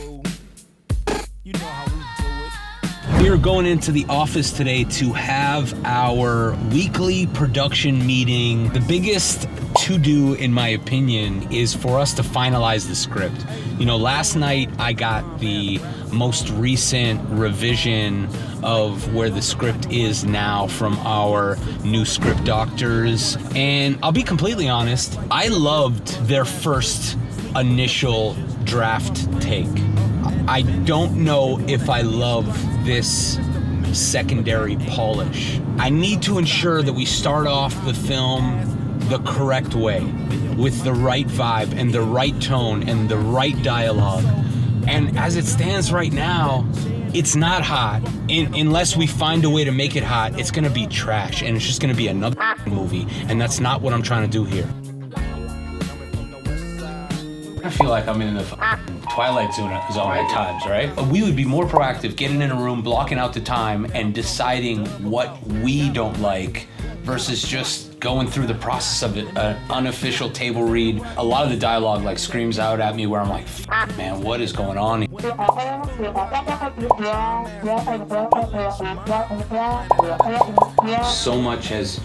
fool. You know how we do it. We are going into the office today to have our weekly production meeting. The biggest to-do, in my opinion, is for us to finalize the script. You know, last night I got the most recent revision of where the script is now from our new script doctors. And I'll be completely honest, I loved their first initial draft take. I don't know if I love this secondary polish. I need to ensure that we start off the film the correct way, with the right vibe and the right tone and the right dialogue. And as it stands right now, it's not hot. Unless we find a way to make it hot, it's gonna be trash and it's just gonna be another movie. And that's not what I'm trying to do here. I feel like I'm in the Twilight Zone at times, right? We would be more proactive, getting in a room, blocking out the time, and deciding what we don't like versus just going through the process of an unofficial table read. A lot of the dialogue like screams out at me where I'm like, man, what is going on here? So much has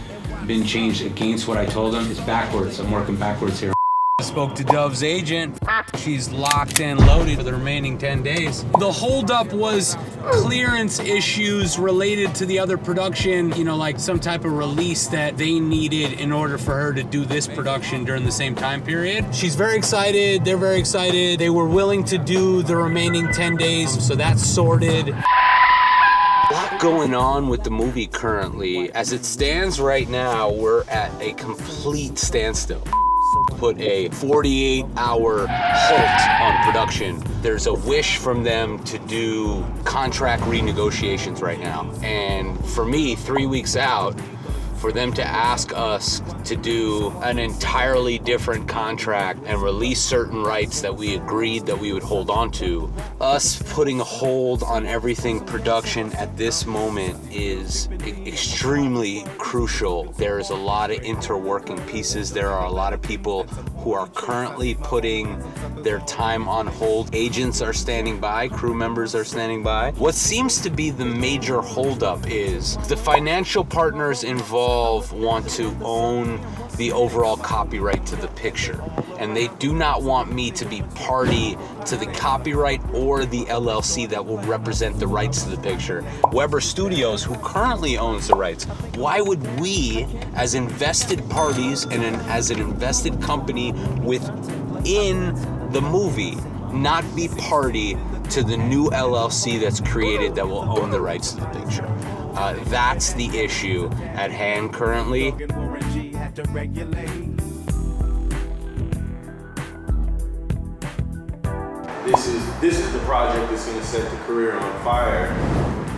been changed against what I told them. It's backwards. I'm working backwards here. I spoke to Dove's agent. She's locked and loaded for the remaining 10 days. The holdup was clearance issues related to the other production, you know, like some type of release that they needed in order for her to do this production during the same time period. She's very excited. They're very excited. They were willing to do the remaining 10 days, so that's sorted. A lot going on with the movie currently. As it stands right now, we're at a complete standstill. Put a 48-hour halt on production. There's a wish from them to do contract renegotiations right now. And for me, 3 weeks out, for them to ask us to do an entirely different contract and release certain rights that we agreed that we would hold on to, us putting a hold on everything production at this moment is extremely crucial. There's a lot of interworking pieces. There are a lot of people who are currently putting their time on hold. Agents are standing by, crew members are standing by. What seems to be the major holdup is the financial partners involved want to own the overall copyright to the picture, and they do not want me to be party to the copyright or the LLC that will represent the rights to the picture. Weber Studios, who currently owns the rights, why would we, as invested parties and as an invested company within the movie, not be party to the new LLC that's created that will own the rights to the picture? That's the issue at hand currently. This is the project that's going to set the career on fire.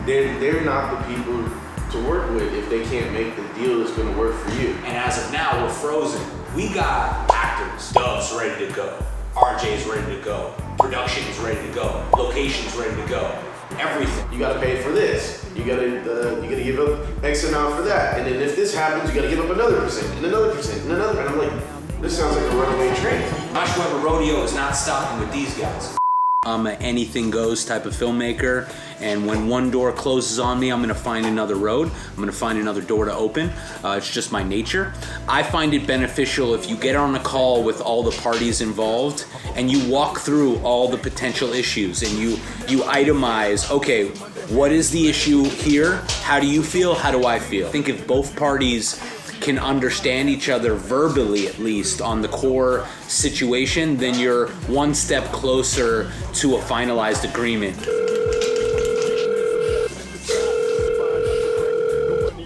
They're not the people to work with if they can't make the deal that's going to work for you. And as of now, we're frozen. We got actors, Dove's ready to go, RJ's ready to go, production's ready to go, location's ready to go. Everything. You gotta pay for this. You gotta give up X amount for that. And then if this happens, you gotta give up another percent and another percent and another. And I'm like, this sounds like a runaway train. Josh Weber Rodeo is not stopping with these guys. I'm an anything goes type of filmmaker, and when one door closes on me, I'm gonna find another road. I'm gonna find another door to open. It's just my nature. I find it beneficial if you get on a call with all the parties involved and you walk through all the potential issues and you itemize, okay, what is the issue here? How do you feel? How do I feel? I think if both parties can understand each other verbally, at least on the core situation, then you're one step closer to a finalized agreement.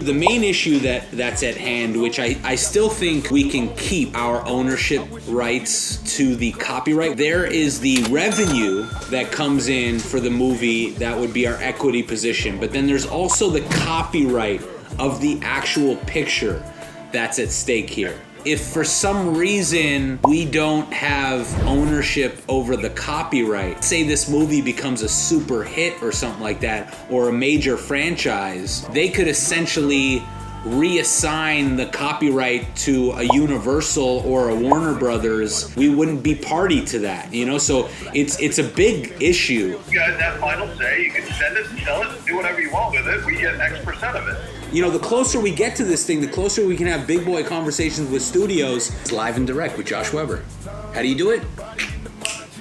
The main issue that's at hand, which I still think we can keep our ownership rights to the copyright. There is the revenue that comes in for the movie, that would be our equity position, but then there's also the copyright of the actual picture that's at stake here. If for some reason we don't have ownership over the copyright, say this movie becomes a super hit or something like that, or a major franchise, they could essentially reassign the copyright to a Universal or a Warner Brothers, we wouldn't be party to that, you know? So it's a big issue. You guys have final say. You can send it, sell it, do whatever you want with it. We get X% of it. You know, the closer we get to this thing, the closer we can have big boy conversations with studios. It's live and direct with Josh Weber. How do you do it?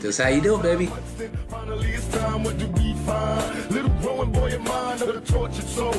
This is how you do it, baby. Finally, it's time. What do we find? Little growing boy of mine, of the tortured soul.